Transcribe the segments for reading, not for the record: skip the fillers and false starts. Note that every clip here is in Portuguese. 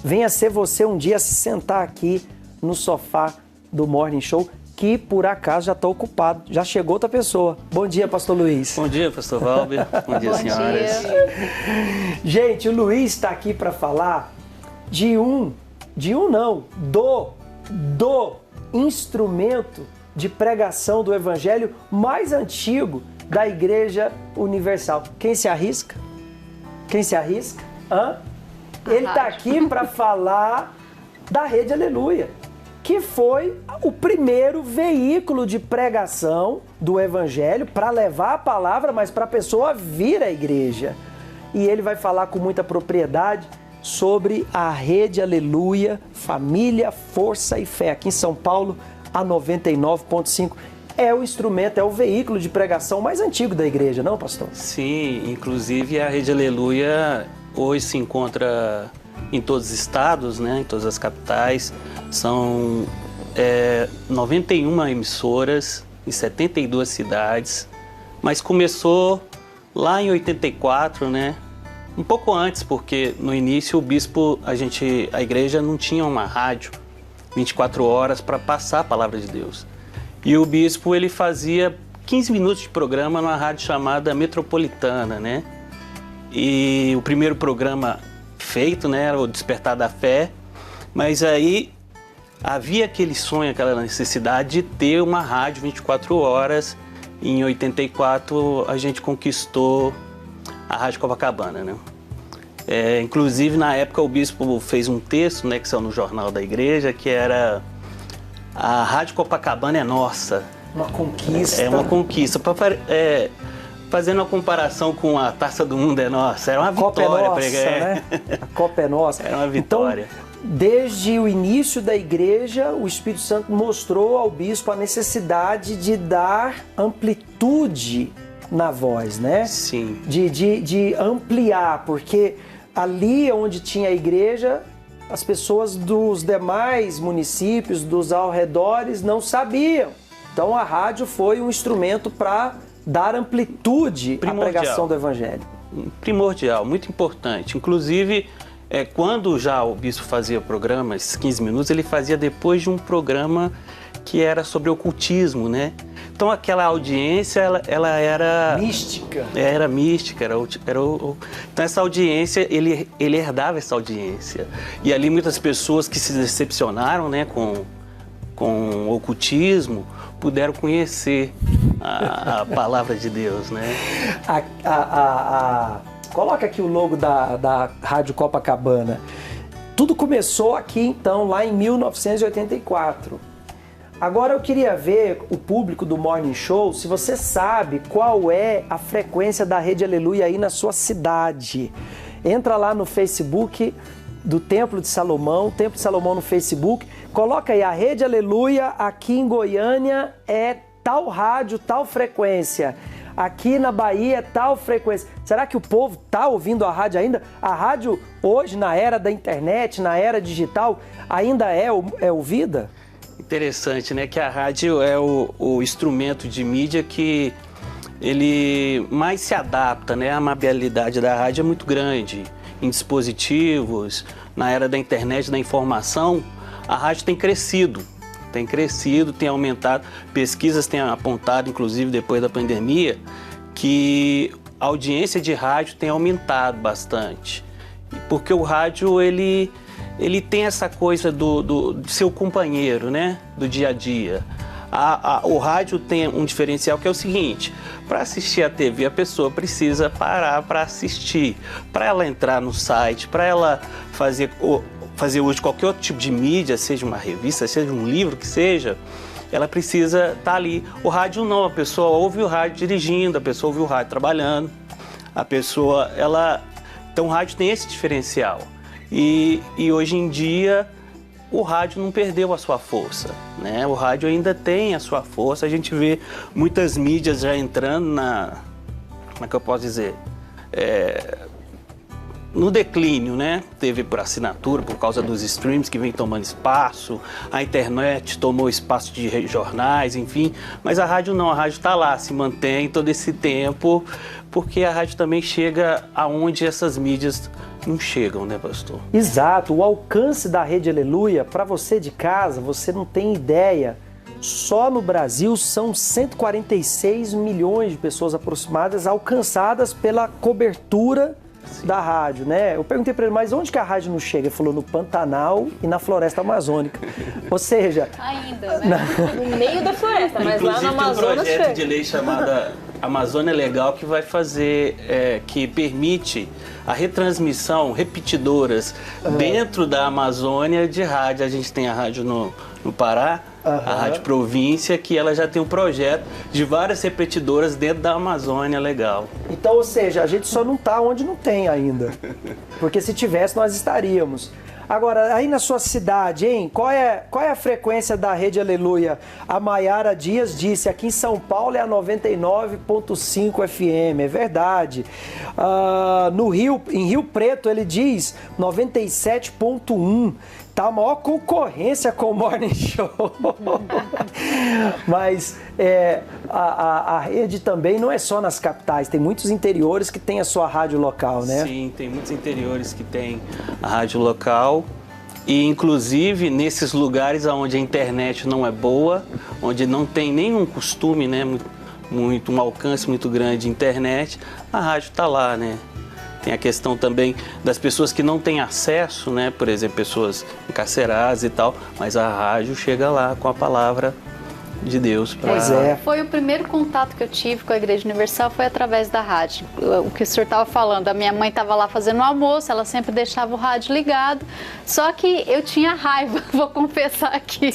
venha ser você um dia se sentar aqui no sofá do Morning Show, que por acaso já está ocupado, já chegou outra pessoa. Bom dia, pastor Luiz. Bom dia, pastor Valber. Bom dia, senhoras. Gente, o Luiz está aqui para falar do instrumento de pregação do evangelho mais antigo da Igreja Universal. Quem se arrisca? Quem se arrisca? Ele está aqui para falar da Rede Aleluia, que foi o primeiro veículo de pregação do evangelho para levar a palavra, mas para a pessoa vir à igreja. E ele vai falar com muita propriedade sobre a Rede Aleluia, família, força e fé. Aqui em São Paulo, a 99.5. É o instrumento, é o veículo de pregação mais antigo da igreja, não, pastor? Sim, inclusive a Rede Aleluia hoje se encontra em todos os estados, né, em todas as capitais. São 91 emissoras em 72 cidades, mas começou lá em 84, né? Um pouco antes, porque no início o bispo, a igreja não tinha uma rádio 24 horas para passar a palavra de Deus. E o bispo, ele fazia 15 minutos de programa numa rádio chamada Metropolitana, né? E o primeiro programa feito, né, era o Despertar da Fé, mas aí havia aquele sonho, aquela necessidade de ter uma rádio 24 horas. Em 84 a gente conquistou a Rádio Copacabana, né? Inclusive na época o bispo fez um texto, né, que saiu no jornal da igreja, que era "A Rádio Copacabana é nossa". Uma conquista. É uma conquista. Fazendo uma comparação com a Taça do Mundo é nossa, era uma vitória. Né? A Copa é nossa. Era uma vitória. Então, desde o início da igreja, o Espírito Santo mostrou ao bispo a necessidade de dar amplitude na voz, né? Sim. De ampliar, porque ali onde tinha a igreja, as pessoas dos demais municípios, dos arredores, não sabiam. Então a rádio foi um instrumento para dar amplitude à pregação do evangelho. Primordial, muito importante. Inclusive, quando já o bispo fazia o programa, esses 15 minutos, ele fazia depois de um programa que era sobre ocultismo, né? Então aquela audiência, ela era... mística. Era mística. Então essa audiência, ele herdava essa audiência. E ali muitas pessoas que se decepcionaram, né, com o ocultismo, puderam conhecer a palavra de Deus, né? Coloca aqui o logo da Rádio Copacabana. Tudo começou aqui, então, lá em 1984. Agora eu queria ver o público do Morning Show, se você sabe qual é a frequência da Rede Aleluia aí na sua cidade. Entra lá no Facebook do Templo de Salomão, Templo de Salomão no Facebook, coloca aí a Rede Aleluia aqui em Goiânia é tal rádio, tal frequência. Aqui na Bahia é tal frequência. Será que o povo está ouvindo a rádio ainda? A rádio hoje, na era da internet, na era digital, ainda é ouvida? Interessante, né? Que a rádio é o instrumento de mídia que ele mais se adapta, né? A maleabilidade da rádio é muito grande. Em dispositivos, na era da internet, da informação, a rádio tem crescido, tem aumentado. Pesquisas têm apontado, inclusive depois da pandemia, que a audiência de rádio tem aumentado bastante. Porque o rádio, ele tem essa coisa do seu companheiro, né? Do dia a dia. O rádio tem um diferencial que é o seguinte: para assistir a TV, a pessoa precisa parar para assistir. Para ela entrar no site, para ela fazer uso de qualquer outro tipo de mídia, seja uma revista, seja um livro, que seja, ela precisa estar ali. O rádio não, a pessoa ouve o rádio dirigindo, a pessoa ouve o rádio trabalhando, então o rádio tem esse diferencial. E hoje em dia o rádio não perdeu a sua força, né? O rádio ainda tem a sua força. A gente vê muitas mídias já entrando como é que eu posso dizer? No declínio, né? TV por assinatura, por causa dos streams que vem tomando espaço, a internet tomou espaço de jornais, enfim. Mas a rádio não, a rádio está lá, se mantém todo esse tempo, porque a rádio também chega aonde essas mídias não chegam, né, pastor? Exato, o alcance da Rede Aleluia, para você de casa, você não tem ideia. Só no Brasil são 146 milhões de pessoas aproximadas alcançadas pela cobertura da rádio, né? Eu perguntei para ele, mas onde que a rádio não chega? Ele falou, no Pantanal e na floresta amazônica. Ou seja... Ainda, né? No meio da floresta, mas lá no Amazonas tem um projeto chega. de lei chamada Amazônia Legal que vai fazer, que permite a retransmissão, repetidoras dentro da Amazônia de rádio. A gente tem a rádio no Pará, a Rádio Província, que ela já tem um projeto de várias repetidoras dentro da Amazônia Legal. Então, ou seja, a gente só não está onde não tem ainda. Porque se tivesse, nós estaríamos. Agora, aí na sua cidade, hein? Qual é a frequência da Rede Aleluia? A Maiara Dias disse, aqui em São Paulo é a 99.5 FM, é verdade. Em Rio Preto, ele diz 97.1. Tá a maior concorrência com o Morning Show. Mas a rede também não é só nas capitais, tem muitos interiores que tem a sua rádio local, né? Sim, tem muitos interiores que tem a rádio local. E inclusive nesses lugares onde a internet não é boa, onde não tem nenhum costume, né, um alcance muito grande de internet, a rádio está lá, né? Tem a questão também das pessoas que não têm acesso, né? Por exemplo, pessoas encarceradas e tal, mas a rádio chega lá com a palavra de Deus. Pois é. Foi o primeiro contato que eu tive com a Igreja Universal, foi através da rádio. O que o senhor estava falando, a minha mãe estava lá fazendo o almoço, ela sempre deixava o rádio ligado, só que eu tinha raiva, vou confessar aqui,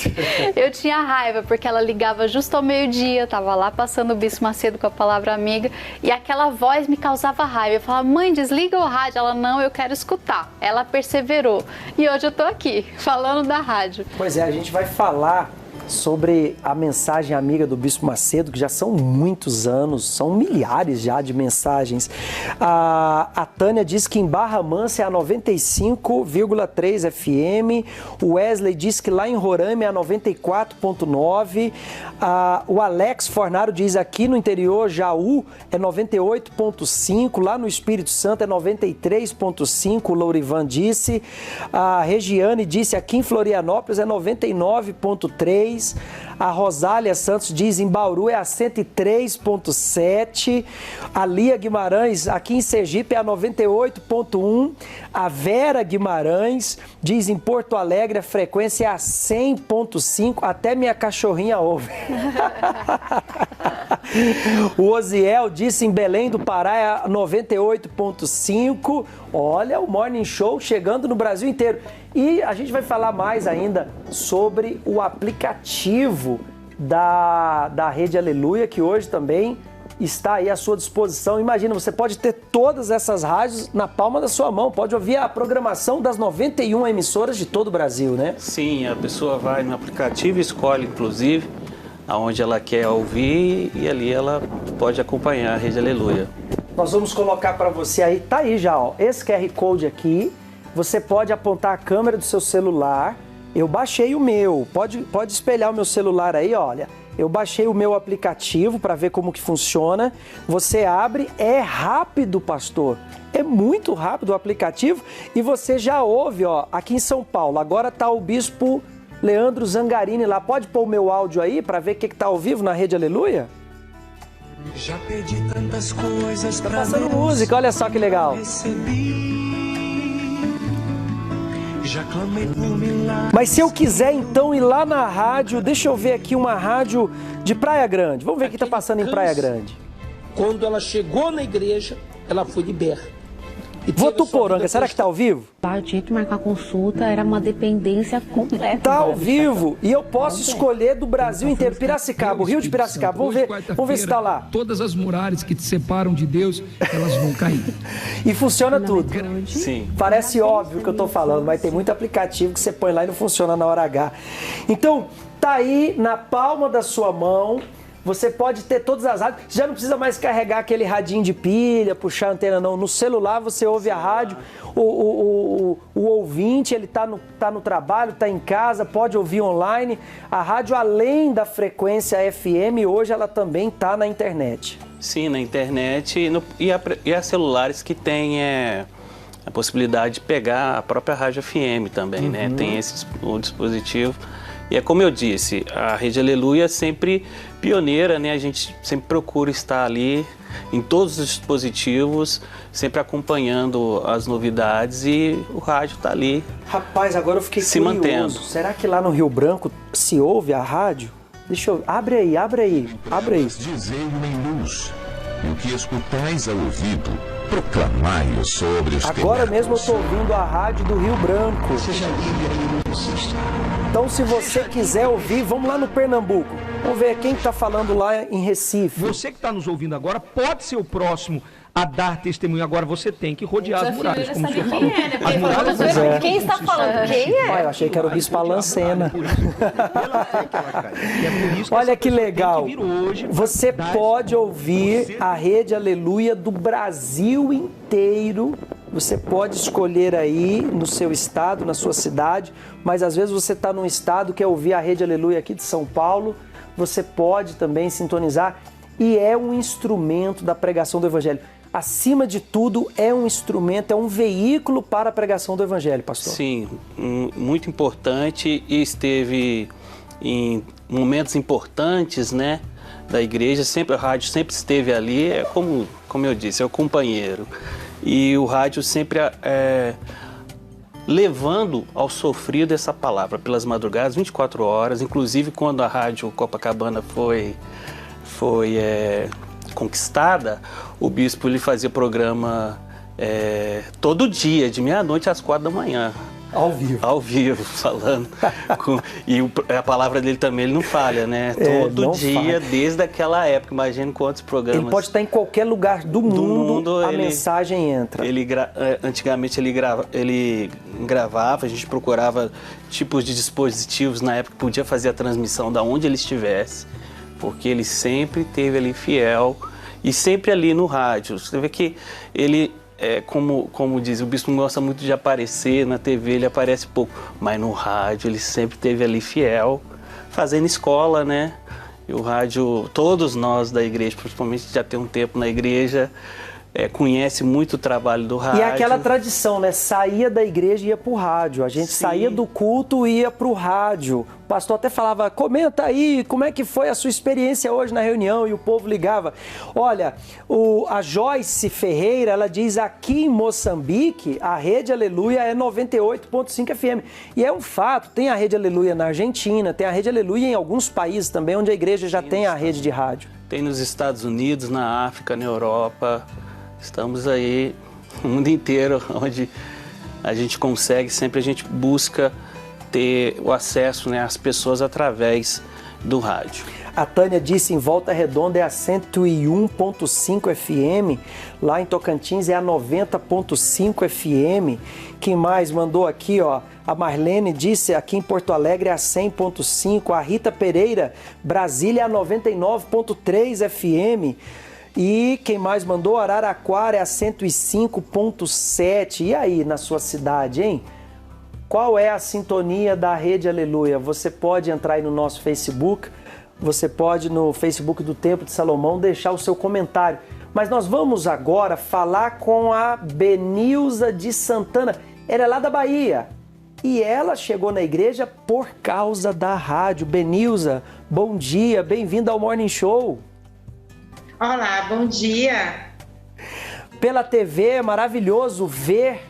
eu tinha raiva, porque ela ligava justo ao meio-dia, estava lá passando o Bispo Macedo com a Palavra Amiga, e aquela voz me causava raiva. Eu falava, mãe, desliga o rádio. Ela, não, eu quero escutar. Ela perseverou. E hoje eu estou aqui, falando da rádio. Pois é, a gente vai falar sobre a mensagem amiga do Bispo Macedo, que já são muitos anos, são milhares já de mensagens. A Tânia diz que em Barra Mansa é a 95,3 FM, o Wesley diz que lá em Roraima é a 94,9, o Alex Fornaro diz aqui no interior, Jaú é 98,5, lá no Espírito Santo é 93,5, o Lourivan disse, a Regiane disse aqui em Florianópolis é 99,3, a Rosália Santos diz em Bauru é a 103,7, a Lia Guimarães aqui em Sergipe é a 98,1, a Vera Guimarães diz em Porto Alegre a frequência é a 100,5, até minha cachorrinha ouve. O Oziel disse em Belém do Pará é a 98,5. Olha o Morning Show chegando no Brasil inteiro. E a gente vai falar mais ainda sobre o aplicativo da Rede Aleluia, que hoje também está aí à sua disposição. Imagina, você pode ter todas essas rádios na palma da sua mão, pode ouvir a programação das 91 emissoras de todo o Brasil, né? Sim, a pessoa vai no aplicativo, escolhe inclusive aonde ela quer ouvir e ali ela pode acompanhar a Rede Aleluia. Nós vamos colocar para você aí, tá aí já, ó, esse QR Code aqui, você pode apontar a câmera do seu celular, eu baixei o meu, pode espelhar o meu celular aí, olha, eu baixei o meu aplicativo para ver como que funciona, você abre, é rápido, pastor, é muito rápido o aplicativo e você já ouve, ó, aqui em São Paulo, agora tá o Bispo Leandro Zangarini lá, pode pôr o meu áudio aí para ver o que tá ao vivo na Rede Aleluia? Já pedi tantas coisas tá passando música, olha só que legal. Já clamei por milagres. Mas se eu quiser então ir lá na rádio, deixa eu ver aqui uma rádio de Praia Grande. Vamos ver o que está passando em Praia Grande. Quando ela chegou na igreja, ela foi liberta. Votuporanga, será que está ao vivo? Eu tinha que marcar consulta, era uma dependência completa. Está ao vivo e eu posso escolher do Brasil inteiro. Piracicaba, o Rio de Piracicaba. Vamos ver se está lá. Todas as muralhas que te separam de Deus, elas vão cair. E funciona tudo. Sim. Parece óbvio o que eu estou falando, mas tem muito aplicativo que você põe lá e não funciona na hora H. Então, tá aí na palma da sua mão. Você pode ter todas as rádios, já não precisa mais carregar aquele radinho de pilha, puxar a antena não. No celular você ouve a rádio, o ouvinte, ele tá no trabalho, tá em casa, pode ouvir online. A rádio, além da frequência FM, hoje ela também tá na internet. Sim, na internet e há celulares que têm a possibilidade de pegar a própria rádio FM também, né? Tem o dispositivo. E é como eu disse, a Rede Aleluia é sempre pioneira, né? A gente sempre procura estar ali em todos os dispositivos, sempre acompanhando as novidades, e o rádio está ali. Rapaz, agora eu fiquei se curioso. mantendo. Será que lá no Rio Branco se ouve a rádio? Deixa eu... Abre aí. Dizei-o em luz, e o que escutais ao ouvido, proclamai-o sobre os Agora telhados. mesmo eu estou ouvindo a rádio do Rio Branco. Seja livre aí no insista. Então, se você quiser ouvir, vamos lá no Pernambuco. Vamos ver quem está falando lá em Recife. Você que está nos ouvindo agora pode ser o próximo a dar testemunho. Agora você tem que rodear as muralhas, como o senhor falou. As muralhas Quem está falando? Quem é? Olha, eu achei que era o Bispo Alancena. É Olha que legal. Você pode ouvir a Rede Aleluia do Brasil inteiro. Você pode escolher aí no seu estado, na sua cidade, mas às vezes você está num estado que quer ouvir a Rede Aleluia aqui de São Paulo. Você pode também sintonizar, e é um instrumento da pregação do Evangelho. Acima de tudo, é um instrumento, é um veículo para a pregação do Evangelho, pastor. Sim, muito importante, e esteve em momentos importantes, né, da igreja. Sempre, a rádio sempre esteve ali, é como eu disse, é o companheiro. E o rádio sempre levando ao sofrido essa palavra pelas madrugadas, 24 horas, inclusive quando a rádio Copacabana foi conquistada, o bispo ele fazia programa todo dia, de meia-noite às 4 da manhã. Ao vivo, falando. E a palavra dele também, ele não falha, né? Todo dia, desde aquela época. Imagina quantos programas. Ele pode estar em qualquer lugar do mundo, a mensagem entra. Antigamente ele gravava, a gente procurava tipos de dispositivos na época que podia fazer a transmissão da onde ele estivesse, porque ele sempre esteve ali fiel e sempre ali no rádio. Você vê que ele... como diz, o bispo gosta muito de aparecer na TV, ele aparece pouco, mas no rádio ele sempre esteve ali fiel, fazendo escola, né? E o rádio, todos nós da igreja, principalmente já tem um tempo na igreja, conhece muito o trabalho do rádio. E é aquela tradição, né? Saía da igreja e ia pro rádio. A gente saía do culto e ia pro rádio. O pastor até falava, comenta aí, como é que foi a sua experiência hoje na reunião? E o povo ligava. Olha, a Joyce Ferreira, ela diz, aqui em Moçambique, a Rede Aleluia é 98.5 FM. E é um fato, tem a Rede Aleluia na Argentina, tem a Rede Aleluia em alguns países também, onde a igreja já tem a rede de rádio. Tem nos Estados Unidos, na África, na Europa. Estamos aí no mundo inteiro, onde a gente consegue, sempre a gente busca ter o acesso, né, às pessoas através do rádio. A Tânia disse, em Volta Redonda é a 101.5 FM, lá em Tocantins é a 90.5 FM. Quem mais mandou aqui, ó? A Marlene disse, aqui em Porto Alegre é a 100.5, a Rita Pereira, Brasília é a 99.3 FM. E quem mais mandou? Araraquara é a 105.7. E aí, na sua cidade, hein? Qual é a sintonia da Rede Aleluia? Você pode entrar aí no nosso Facebook, você pode no Facebook do Templo de Salomão deixar o seu comentário. Mas nós vamos agora falar com a Benilza de Santana. Ela é lá da Bahia e ela chegou na igreja por causa da rádio. Benilza, bom dia, bem-vinda ao Morning Show. Olá, bom dia. Pela TV é maravilhoso ver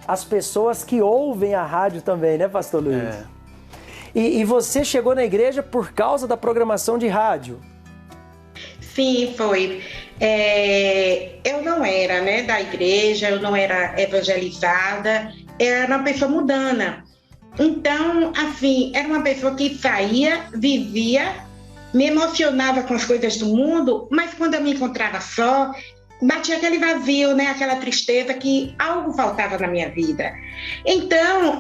as pessoas que ouvem a rádio também, né, pastor Luiz? E você chegou na igreja por causa da programação de rádio? Sim, foi. Eu não era, né, da igreja, eu não era evangelizada, era uma pessoa mundana. Então, assim, era uma pessoa que saía, vivia, me emocionava com as coisas do mundo, mas quando eu me encontrava só, batia aquele vazio, né? Aquela tristeza que algo faltava na minha vida. Então,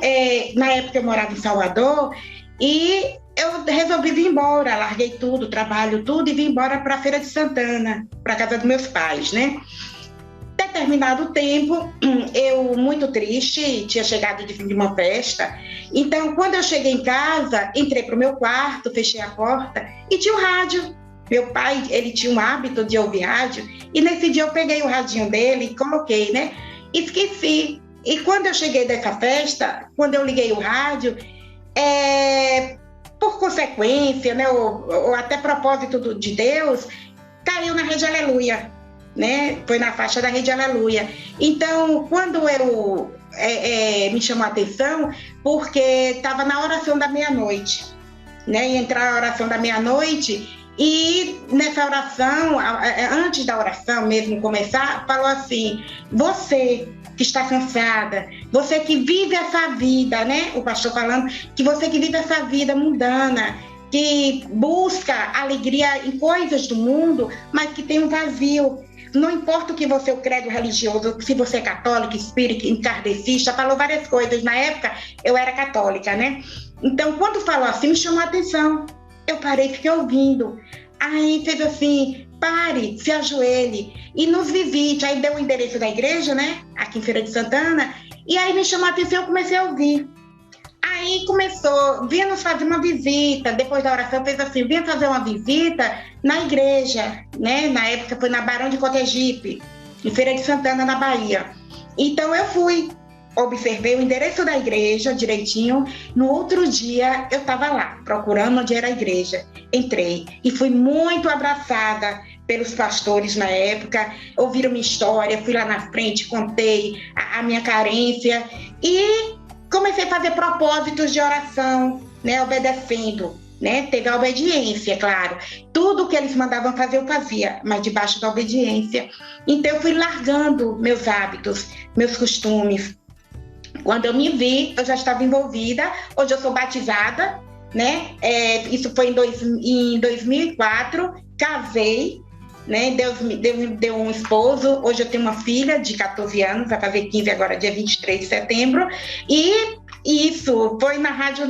na época eu morava em Salvador e eu resolvi vir embora, larguei tudo, trabalho, tudo e vim embora para a Feira de Santana, para a casa dos meus pais, né? Determinado tempo, eu muito triste, tinha chegado de fim de uma festa. Então, quando eu cheguei em casa, entrei para o meu quarto, fechei a porta e tinha o rádio. Meu pai, ele tinha um hábito de ouvir rádio e nesse dia eu peguei o radinho dele e coloquei, né? Esqueci E quando eu cheguei dessa festa, quando eu liguei o rádio, por consequência, né, ou até propósito de Deus, caiu na Rede Aleluia, né? Foi na faixa da Rede Aleluia. Então, quando eu me chamou a atenção, porque estava na oração da meia-noite, né? Ia entrar a oração da meia-noite, e nessa oração, antes da oração mesmo começar, falou assim: você que está cansada, você que vive essa vida, né? O pastor falando que você que vive essa vida mundana, que busca alegria em coisas do mundo, mas que tem um vazio. Não importa o que você, o credo religioso, se você é católica, espírita, encardecista, falou várias coisas. Na época, eu era católica, né? Então, quando falou assim, me chamou a atenção. Eu parei, fiquei ouvindo. Aí fez assim: pare, se ajoelhe e nos visite. Aí deu o endereço da igreja, né? Aqui em Feira de Santana. E aí me chamou a atenção, eu comecei a ouvir. Aí começou, vinha nos fazer uma visita, depois da oração fez assim: vinha fazer uma visita na igreja, né? Na época foi na Barão de Cotegipe, em Feira de Santana, na Bahia. Então eu fui, observei o endereço da igreja direitinho. No outro dia eu estava lá, procurando onde era a igreja. Entrei e fui muito abraçada pelos pastores na época, ouviram minha história, fui lá na frente, contei a minha carência e comecei a fazer propósitos de oração, né, obedecendo, né, teve a obediência, claro. Tudo que eles mandavam fazer eu fazia, mas debaixo da obediência. Então eu fui largando meus hábitos, meus costumes. Quando eu me vi, eu já estava envolvida. Hoje eu sou batizada, né? Isso foi em 2004, casei, né? Deus me deu um esposo. Hoje eu tenho uma filha de 14 anos, vai fazer 15 agora, dia 23 de setembro. E isso foi na rádio,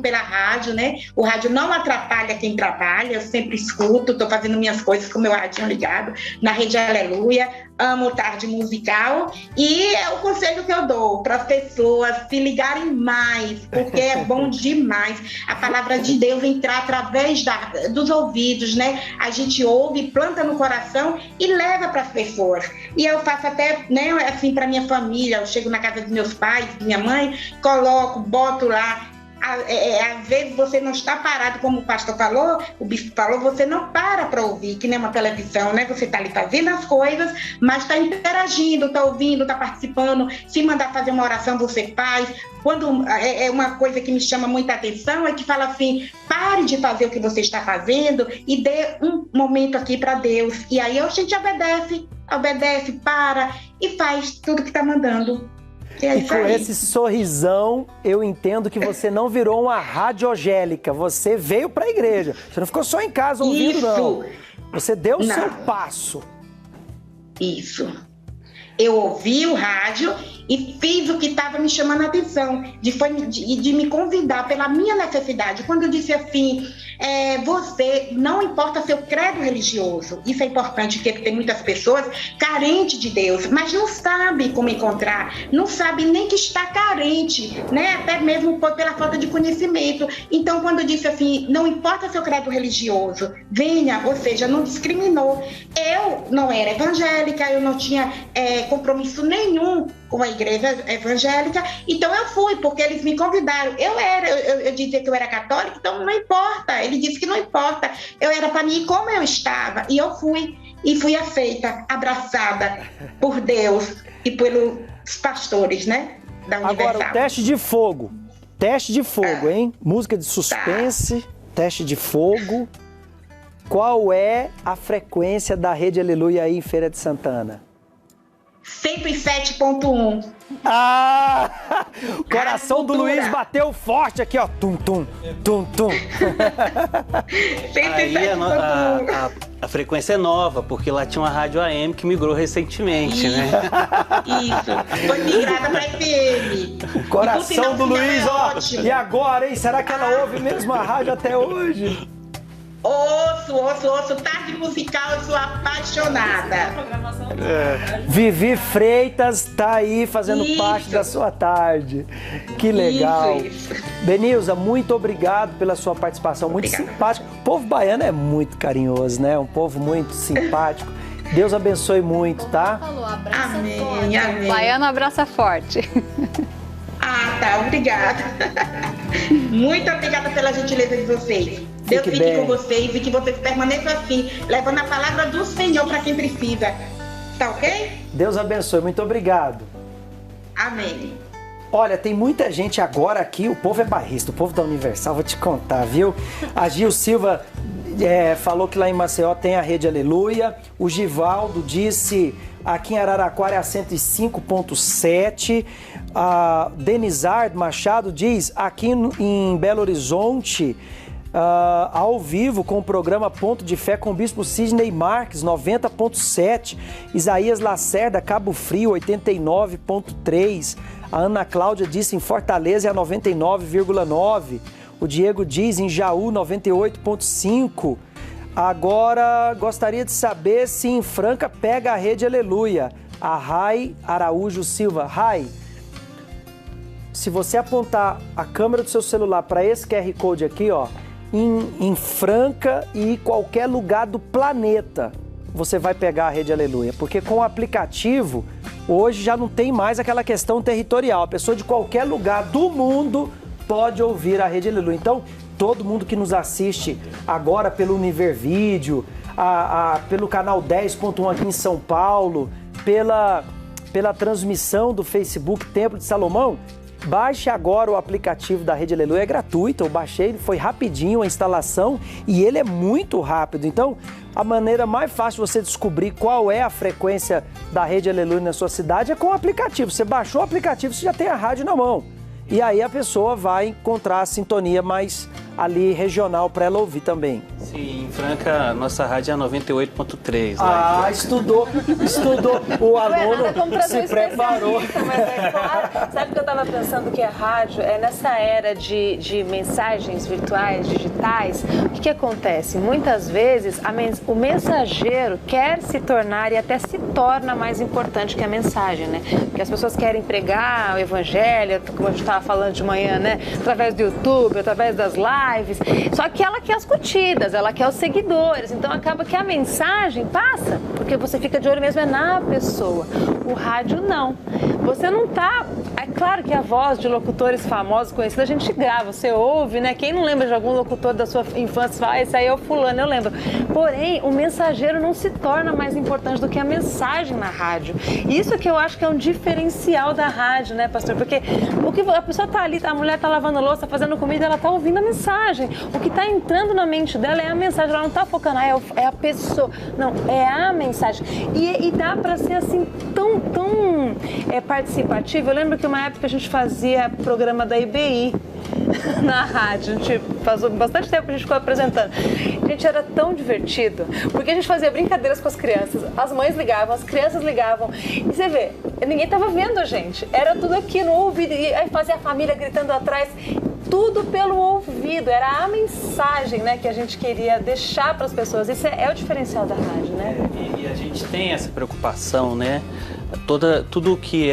pela rádio, né? O rádio não atrapalha quem trabalha, eu sempre escuto, estou fazendo minhas coisas com o meu radinho ligado na Rede Aleluia, amo Tarde Musical, e é o conselho que eu dou para as pessoas se ligarem mais, porque é bom demais a palavra de Deus entrar através dos ouvidos, né? A gente ouve, planta no coração e leva para as pessoas. E eu faço até, né, assim, para minha família, eu chego na casa dos meus pais, minha mãe, coloco, boto lá. Às vezes você não está parado, como o pastor falou, o bispo falou, você não para ouvir, que nem uma televisão, né? Você está ali fazendo as coisas, mas está interagindo, está ouvindo, está participando. Se mandar fazer uma oração, você faz. Quando é uma coisa que me chama muita atenção, é que fala assim: pare de fazer o que você está fazendo e dê um momento aqui para Deus. E aí a gente obedece, para e faz tudo que está mandando. E com esse sorrisão, eu entendo que você não virou uma radiogélica, você veio para a igreja. Você não ficou só em casa ouvindo, não. Você deu o seu passo. Isso. Eu ouvi o rádio e fiz o que estava me chamando a atenção, de me convidar pela minha necessidade. Quando eu disse assim, você, não importa seu credo religioso, isso é importante, porque tem muitas pessoas carentes de Deus, mas não sabem como encontrar, não sabem nem que está carente, né? Até mesmo pela falta de conhecimento. Então, quando eu disse assim, não importa seu credo religioso, venha, ou seja, não discriminou. Eu não era evangélica, eu não tinha compromisso nenhum com a igreja evangélica, então eu fui, porque eles me convidaram. Eu dizia que eu era católica, então não importa. Ele disse que não importa. Eu era para mim como eu estava, e eu fui. E fui aceita, abraçada por Deus e pelos pastores, né, da Universal. Agora, o teste de fogo. Teste de fogo, hein? Música de suspense, teste de fogo. Qual é a frequência da Rede Aleluia aí em Feira de Santana? 107.1. Ah! O coração do Luiz bateu forte aqui, ó. Tum, tum, tum, tum. 107.1. A frequência é nova, porque lá tinha uma rádio AM que migrou recentemente, né? Isso. Foi migrada para FM. O coração do Luiz, ó. E agora, hein? Será que ela ouve mesmo a rádio até hoje? Ouço, Tarde Musical, eu sou apaixonada. Vivi Freitas tá aí fazendo parte da sua tarde. Que legal. Isso. Benilza, muito obrigado pela sua participação, muito simpático. O povo baiano é muito carinhoso, né? Um povo muito simpático. Deus abençoe muito, tá? Falou, abraça Amém, forte. amém. Baiano abraça forte. Ah, tá, obrigada. Muito obrigada pela gentileza de vocês. Deus fique bem. com vocês e que vocês permaneçam assim, levando a palavra do Senhor para quem precisa. Tá ok? Deus abençoe, muito obrigado. Amém. Olha, tem muita gente agora aqui, o povo é bairrista, o povo da Universal, vou te contar, viu? A Gil Silva falou que lá em Maceió tem a Rede Aleluia. O Givaldo disse aqui em Araraquara é a 105.7. A Denizardo Machado diz aqui em Belo Horizonte, ao vivo com o programa Ponto de Fé com o Bispo Sidney Marques, 90.7. Isaías Lacerda, Cabo Frio, 89.3. A Ana Cláudia disse em Fortaleza é a 99,9. O Diego diz em Jaú, 98.5. Agora, gostaria de saber se em Franca pega a Rede Aleluia. A Rai Araújo Silva. Rai, se você apontar a câmera do seu celular para esse QR Code aqui, ó, em Franca e qualquer lugar do planeta, você vai pegar a Rede Aleluia. Porque com o aplicativo, hoje já não tem mais aquela questão territorial. A pessoa de qualquer lugar do mundo pode ouvir a Rede Aleluia. Então, todo mundo que nos assiste agora pelo Univervídeo, pelo canal 10.1 aqui em São Paulo, pela transmissão do Facebook Templo de Salomão, baixe agora o aplicativo da Rede Aleluia, é gratuito, eu baixei, foi rapidinho a instalação e ele é muito rápido. Então, a maneira mais fácil de você descobrir qual é a frequência da Rede Aleluia na sua cidade é com o aplicativo. Você baixou o aplicativo, você já tem a rádio na mão. E aí a pessoa vai encontrar a sintonia mais ali regional para ela ouvir também. Sim, em Franca, nossa rádio é 98.3. Ah, estudou. O aluno se preparou. Mas é claro, sabe que eu estava pensando que a rádio é nessa era de mensagens virtuais, digitais. O que acontece? Muitas vezes o mensageiro quer se tornar e até se torna mais importante que a mensagem, né? Porque as pessoas querem pregar o evangelho, como a gente estava falando de manhã, né? Através do YouTube, através das lives. Só que ela quer as curtidas, ela quer os seguidores. Então acaba que a mensagem passa, porque você fica de olho mesmo na pessoa. O rádio não. Você não tá... É claro que a voz de locutores famosos, conhecidos, a gente grava, você ouve, né? Quem não lembra de algum locutor da sua infância fala, esse aí é o fulano, eu lembro. Porém, o mensageiro não se torna mais importante do que a mensagem na rádio. Isso que eu acho que é um diferencial da rádio, né, pastor? Porque a pessoa tá ali, a mulher tá lavando louça, fazendo comida, ela tá ouvindo a mensagem. O que tá entrando na mente dela é a mensagem, ela não tá focando, é a pessoa. Não, é a mensagem. E dá para ser assim, tão participativo. Eu lembro que uma época a gente fazia programa da IBI na rádio, a gente passou bastante tempo, a gente ficou apresentando. Gente, era tão divertido, porque a gente fazia brincadeiras com as crianças, as mães ligavam, as crianças ligavam, e você vê, ninguém tava vendo a gente, era tudo aqui no ouvido, e aí fazia a família gritando atrás, tudo pelo ouvido, era a mensagem, né, que a gente queria deixar para as pessoas. Isso é o diferencial da rádio, né? E a gente tem essa preocupação, né? Tudo que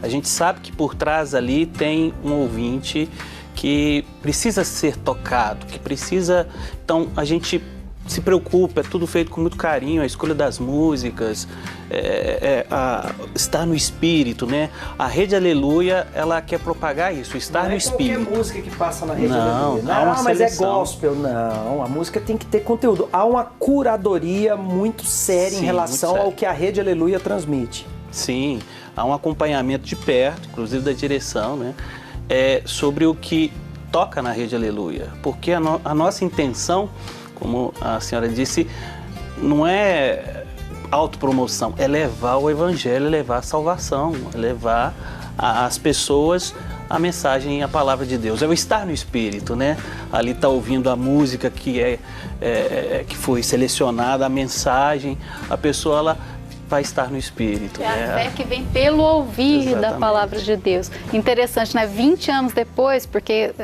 a gente sabe que por trás ali tem um ouvinte que precisa ser tocado, que precisa... Então, a gente se preocupa, é tudo feito com muito carinho, a escolha das músicas, estar no espírito, né? A Rede Aleluia, ela quer propagar isso, estar no espírito. Não é qualquer música que passa na Rede Aleluia. Não, há uma mas seleção. É gospel. Não, a música tem que ter conteúdo. Há uma curadoria muito séria em relação ao que a Rede Aleluia transmite. Sim, há um acompanhamento de perto, inclusive da direção, né? Sobre o que toca na Rede Aleluia. Porque a nossa intenção, como a senhora disse, não é autopromoção, é levar o evangelho, é levar a salvação, é levar às pessoas a mensagem, a palavra de Deus. É o estar no espírito, né? Ali está ouvindo a música que foi selecionada, a mensagem, a pessoa ela vai estar no espírito. É a fé que vem pelo ouvir Exatamente. da palavra de Deus. Interessante, né? 20 anos depois, porque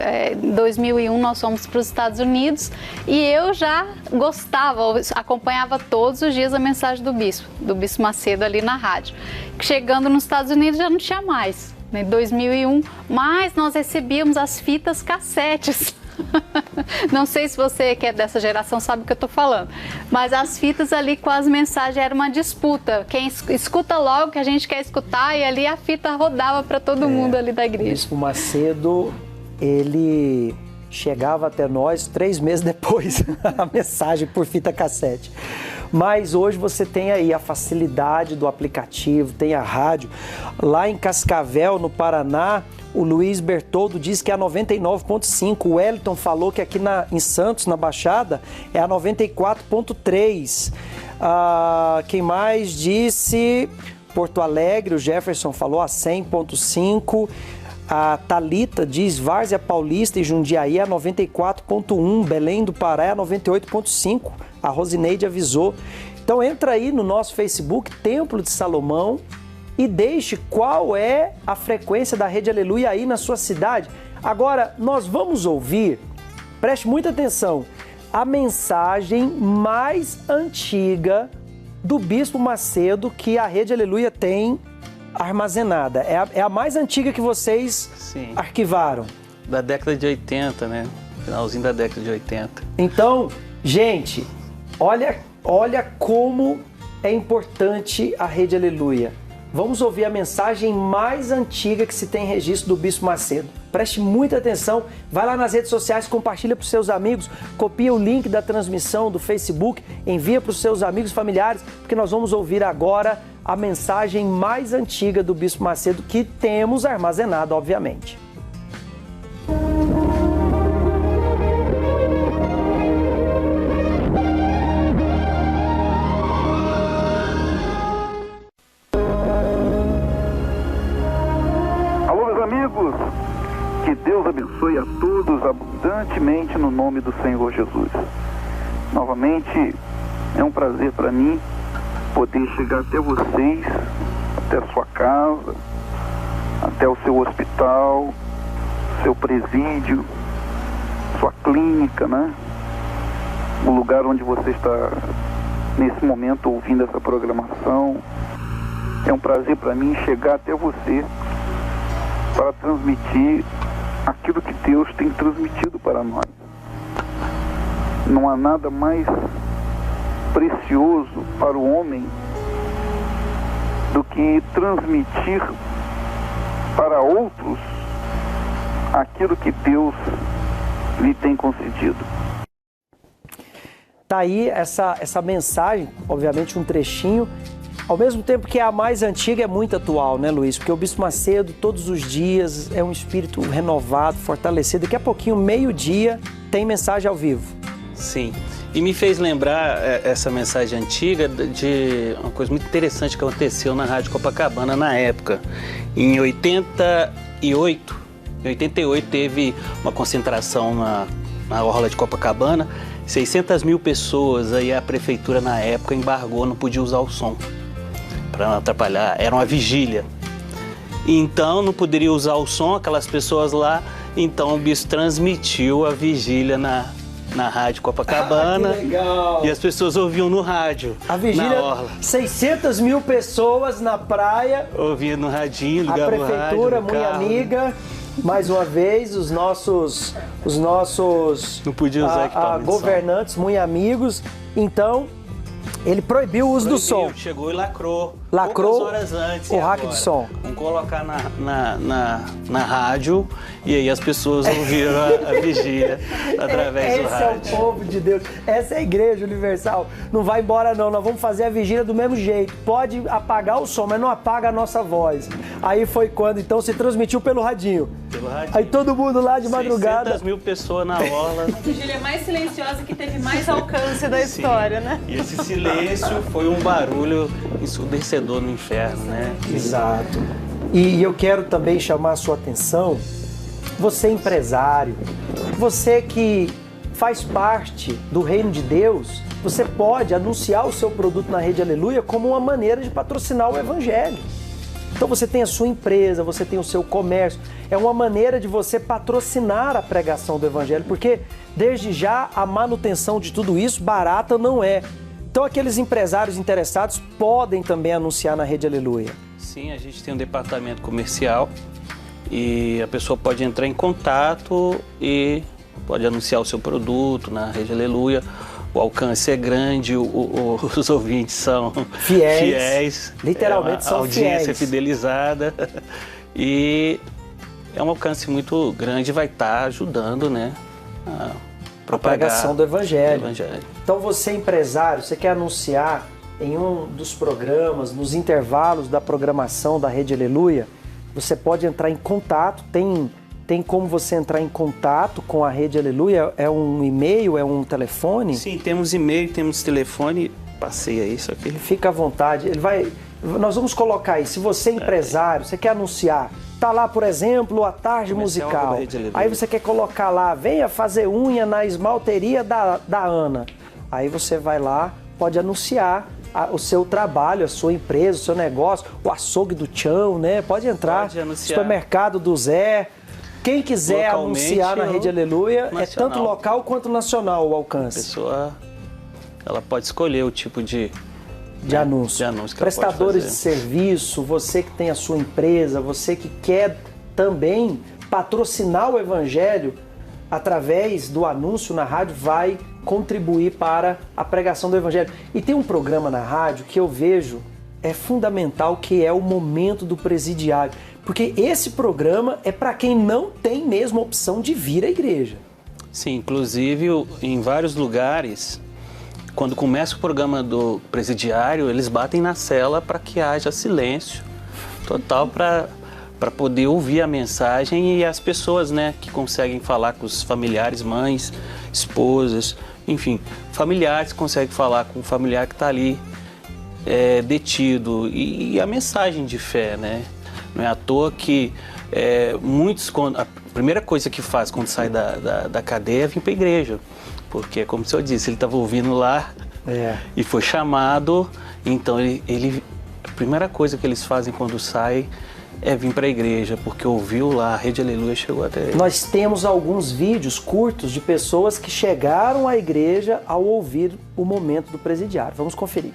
em 2001 nós fomos para os Estados Unidos e eu já gostava, acompanhava todos os dias a mensagem do Bispo Macedo ali na rádio. Chegando nos Estados Unidos já não tinha mais. Em 2001, mas nós recebíamos as fitas cassetes Não sei se você que é dessa geração sabe o que eu estou falando, mas as fitas ali com as mensagens era uma disputa. Quem escuta logo que a gente quer escutar, e ali a fita rodava para todo mundo ali da igreja. O Bispo Macedo, ele chegava até nós 3 meses depois, a mensagem por fita cassete. Mas hoje você tem aí a facilidade do aplicativo, tem a rádio. Lá em Cascavel, no Paraná, o Luiz Bertoldo diz que é a 99.5. O Wellington falou que aqui em Santos, na Baixada, é a 94.3. Quem mais disse? Porto Alegre, o Jefferson falou a 100.5. A Thalita diz Várzea Paulista e Jundiaí é a 94.1. Belém do Pará é a 98.5. A Rosineide avisou. Então entra aí no nosso Facebook, Templo de Salomão, e deixe qual é a frequência da Rede Aleluia aí na sua cidade. Agora, nós vamos ouvir, preste muita atenção, a mensagem mais antiga do Bispo Macedo que a Rede Aleluia tem armazenada. É a mais antiga que vocês arquivaram. Da década de 80, né? Finalzinho da década de 80. Então, gente, olha como é importante a Rede Aleluia. Vamos ouvir a mensagem mais antiga que se tem registro do Bispo Macedo. Preste muita atenção, vai lá nas redes sociais, compartilha para os seus amigos, copia o link da transmissão do Facebook, envia para os seus amigos e familiares, porque nós vamos ouvir agora a mensagem mais antiga do Bispo Macedo que temos armazenada, obviamente. Amigos, que Deus abençoe a todos abundantemente no nome do Senhor Jesus. Novamente, é um prazer para mim poder chegar até vocês, até a sua casa, até o seu hospital, seu presídio, sua clínica, né? O lugar onde você está nesse momento ouvindo essa programação. É um prazer para mim chegar até você para transmitir aquilo que Deus tem transmitido para nós. Não há nada mais precioso para o homem do que transmitir para outros aquilo que Deus lhe tem concedido. Tá aí essa mensagem, obviamente um trechinho. Ao mesmo tempo que é a mais antiga, é muito atual, né, Luiz? Porque o Bispo Macedo, todos os dias, é um espírito renovado, fortalecido. Daqui a pouquinho, meio-dia, tem mensagem ao vivo. Sim. E me fez lembrar essa mensagem antiga de uma coisa muito interessante que aconteceu na Rádio Copacabana na época. Em 88 teve uma concentração na orla de Copacabana, 600 mil pessoas, aí a prefeitura na época embargou, não podia usar o som para não atrapalhar, era uma vigília. Então não poderia usar o som, aquelas pessoas lá, então o bispo transmitiu a vigília na Rádio Copacabana. Que legal. E as pessoas ouviam no rádio. A vigília, na orla. 600 mil pessoas na praia. Ouvia no radinho, ligava a prefeitura, no rádio, muito amiga. Mais uma vez, os nossos não podia usar governantes, muito amigos. Então, ele proibiu o uso do som. Chegou e lacrou. Lacrou poucas horas antes. o hack de som. Vamos colocar na rádio e aí as pessoas ouviram a vigília através do rádio. Esse é o povo de Deus. Essa é a Igreja Universal. Não vai embora não, nós vamos fazer a vigília do mesmo jeito. Pode apagar o som, mas não apaga a nossa voz. Aí foi quando então se transmitiu pelo radinho. Aí todo mundo lá de madrugada. 600 mil pessoas na orla. A vigília mais silenciosa que teve mais alcance da história, né? E esse silêncio foi um barulho ensurdecedor no inferno, né? Exato. E eu quero também chamar a sua atenção, você empresário, você que faz parte do reino de Deus, você pode anunciar o seu produto na Rede Aleluia como uma maneira de patrocinar o Evangelho. Então você tem a sua empresa, você tem o seu comércio, é uma maneira de você patrocinar a pregação do Evangelho, porque desde já a manutenção de tudo isso barata não é. Então aqueles empresários interessados podem também anunciar na Rede Aleluia. Sim, a gente tem um departamento comercial e a pessoa pode entrar em contato e pode anunciar o seu produto na Rede Aleluia. O alcance é grande, os ouvintes são fiéis. Literalmente são fiéis. A audiência é fidelizada. E é um alcance muito grande, vai estar ajudando, né, a pregação do Evangelho. Então você, empresário, você quer anunciar em um dos programas, nos intervalos da programação da Rede Aleluia, você pode entrar em contato, tem como você entrar em contato com a Rede Aleluia? É um e-mail, é um telefone? Sim, temos e-mail, temos telefone, passei aí isso aqui. Fica à vontade, nós vamos colocar aí, se você é empresário, você quer anunciar, tá lá, por exemplo, a tarde musical, aí você quer colocar lá, venha fazer unha na esmalteria da Ana, aí você vai lá, pode anunciar o seu trabalho, a sua empresa, o seu negócio, o açougue do Tchão, né? Pode entrar, supermercado do Zé. Quem quiser anunciar na Rede Aleluia, nacional. É tanto local quanto nacional o alcance. A pessoa, ela pode escolher o tipo de anúncio. Prestadores de serviço, você que tem a sua empresa, você que quer também patrocinar o Evangelho através do anúncio na rádio, vai contribuir para a pregação do Evangelho. E tem um programa na rádio que eu vejo é fundamental, que é o Momento do Presidiário. Porque esse programa é para quem não tem mesmo a opção de vir à igreja. Sim, inclusive em vários lugares, quando começa o programa do presidiário, eles batem na cela para que haja silêncio total para poder ouvir a mensagem, e as pessoas, né, que conseguem falar com os familiares, mães, esposas, enfim, familiares conseguem falar com o familiar que está ali detido, e a mensagem de fé, né? Não é à toa que muitos, a primeira coisa que faz quando sai da cadeia é vir para a igreja, porque, como o senhor disse, ele estava ouvindo lá e foi chamado, então a primeira coisa que eles fazem quando saem é vir para a igreja, porque ouviu lá, a Rede Aleluia chegou até ele. Nós temos alguns vídeos curtos de pessoas que chegaram à igreja ao ouvir o Momento do Presidiário. Vamos conferir.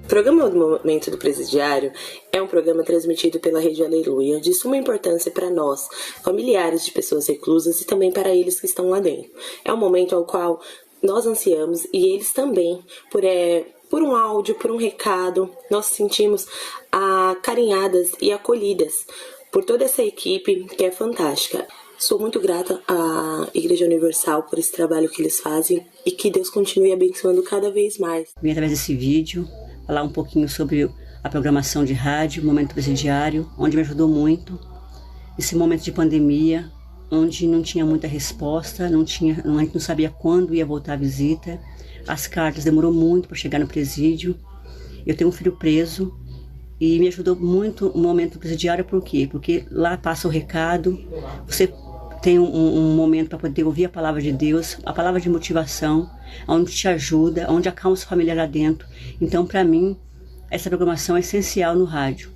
O programa do Momento do Presidiário é um programa transmitido pela Rede Aleluia, de suma importância para nós, familiares de pessoas reclusas, e também para eles que estão lá dentro. É um momento ao qual nós ansiamos, e eles também, por um áudio, por um recado, nós sentimos acarinhadas e acolhidas por toda essa equipe que é fantástica. Sou muito grata à Igreja Universal por esse trabalho que eles fazem, e que Deus continue abençoando cada vez mais. Vim através desse vídeo falar um pouquinho sobre a programação de rádio, Momento Presidiário, onde me ajudou muito. Esse momento de pandemia, onde não tinha muita resposta, a gente não sabia quando ia voltar a visita. As cartas demorou muito para chegar no presídio. Eu tenho um filho preso e me ajudou muito o Momento Presidiário. Por quê? Porque lá passa o recado, você tem um momento para poder ouvir a palavra de Deus, a palavra de motivação, onde te ajuda, onde acalma os familiares lá dentro. Então, para mim, essa programação é essencial no rádio.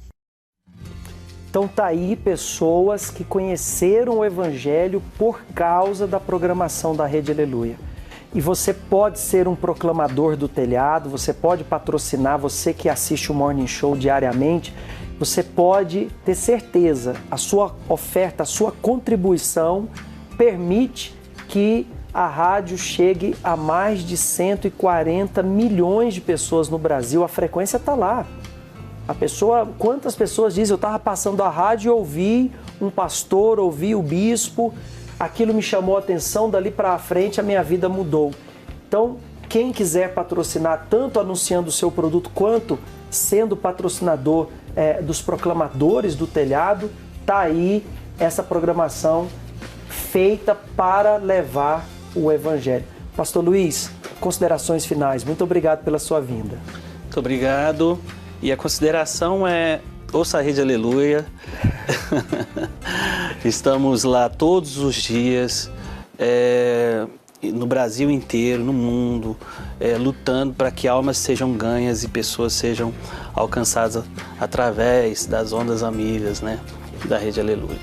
Então tá aí pessoas que conheceram o Evangelho por causa da programação da Rede Aleluia. E você pode ser um proclamador do telhado, você pode patrocinar, você que assiste o Morning Show diariamente, você pode ter certeza, a sua oferta, a sua contribuição permite que a rádio chegue a mais de 140 milhões de pessoas no Brasil. A frequência está lá. Quantas pessoas dizem, eu estava passando a rádio e ouvi um pastor, ouvi o bispo, aquilo me chamou a atenção, dali para frente a minha vida mudou. Então, quem quiser patrocinar, tanto anunciando o seu produto quanto sendo patrocinador dos proclamadores do telhado, tá aí essa programação feita para levar o Evangelho. Pastor Luiz, considerações finais. Muito obrigado pela sua vinda. Muito obrigado. E a consideração é, ouça a Rede Aleluia. Estamos lá todos os dias, no Brasil inteiro, no mundo, lutando para que almas sejam ganhas e pessoas sejam alcançadas através das ondas amigas, né, da Rede Aleluia.